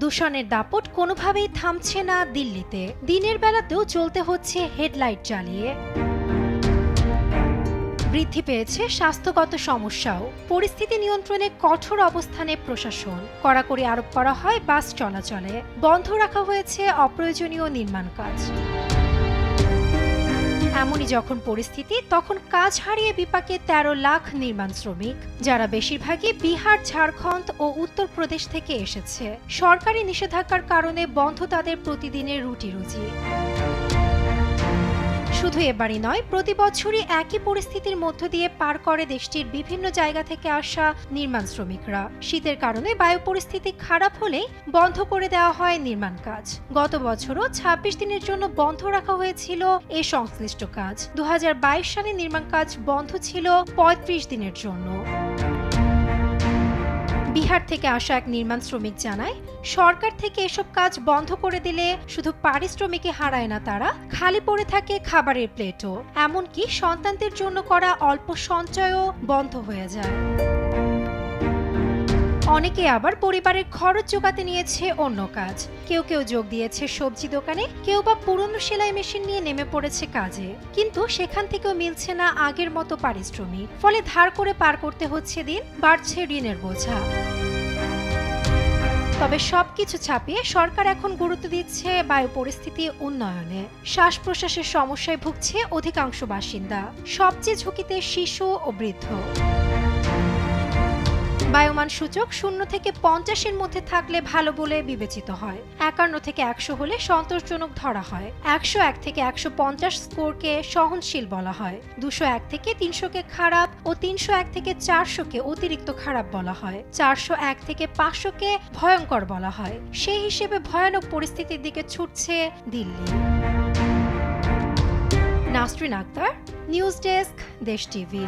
দূষণের দাপট কোনোভাবেই থামছে না দিল্লিতে। দিনের বেলাতেও চলতে হচ্ছে হেডলাইট জ্বালিয়ে। বৃদ্ধি পেয়েছে স্বাস্থ্যগত সমস্যাও। পরিস্থিতি নিয়ন্ত্রণে কঠোর অবস্থানে প্রশাসন। কড়াকড়ি আরোপ করা হয় বাস চলাচলে। বন্ধ রাখা হয়েছে অপ্রয়োজনীয় নির্মাণ কাজ। এমনই যখন পরিস্থিতি, তখন কাজ হারিয়ে বিপাকে 13 লাখ নির্মাণ শ্রমিক, যারা বেশিরভাগই বিহার, ঝাড়খণ্ড ও উত্তরপ্রদেশ থেকে এসেছে। সরকারি নিষেধাজ্ঞার কারণে বন্ধ তাদের প্রতিদিনের রুটি রুজি। শুধু এবারই নয়, প্রতি বছরই একই পরিস্থিতির মধ্য দিয়ে পার করে দেশটির বিভিন্ন জায়গা থেকে আসা নির্মাণ শ্রমিকরা। শীতের কারণে বায়ু পরিস্থিতি খারাপ হলেই বন্ধ করে দেওয়া হয় নির্মাণ কাজ। গত বছরও 26 দিনের জন্য বন্ধ রাখা হয়েছিল এ সংশ্লিষ্ট কাজ। 2022 সালে নির্মাণ কাজ বন্ধ ছিল 35 দিনের জন্য। বিহার থেকে আসা এক নির্মাণ শ্রমিক জানায়, সরকার থেকে এসব কাজ বন্ধ করে দিলে শুধু পারিশ্রমিকে হারায় না তারা, খালি পড়ে থাকে খাবারের প্লেটও। এমনকি সন্তানদের জন্য করা অল্প সঞ্চয়ও বন্ধ হয়ে যায়। অনেকে আবার পরিবারের খরচ জোগাতে নিয়েছে অন্য কাজ। কেউ কেউ যোগ দিয়েছে সবজি দোকানে, কেউ বা পুরনো সেলাই মেশিন নিয়ে নেমে পড়েছে কাজে। কিন্তু সেখান থেকেও মিলছে না আগের মতো পারিশ্রমিক। ফলে ধার করে পার করতে হচ্ছে দিন, বাড়ছে ঋণের বোঝা। তবে সবকিছু ছাপিয়ে সরকার এখন গুরুত্ব দিচ্ছে বায়ু পরিস্থিতি উন্নয়নে। শ্বাস প্রশ্বাসের সমস্যায় ভুগছে অধিকাংশ বাসিন্দা। সবচেয়ে ঝুঁকিতে শিশু ও বৃদ্ধ। বায়ুমান সূচক 0 থেকে 50-এর মধ্যে থাকলে ভালো বলে বিবেচিত হয়। 51 থেকে 100 হলে সন্তোষজনক ধরা হয়। 101 থেকে 150 স্কোরকে সহনশীল বলা হয়। 201 থেকে 300-কে খারাপ ও 301 থেকে 400-কে অতিরিক্ত খারাপ বলা হয়। 401 থেকে 500-কে ভয়ঙ্কর বলা হয়। সেই হিসেবে ভয়ানক পরিস্থিতির দিকে ছুটছে দিল্লি। নাসরিন আক্তার, নিউজ ডেস্ক, দেশ টিভি।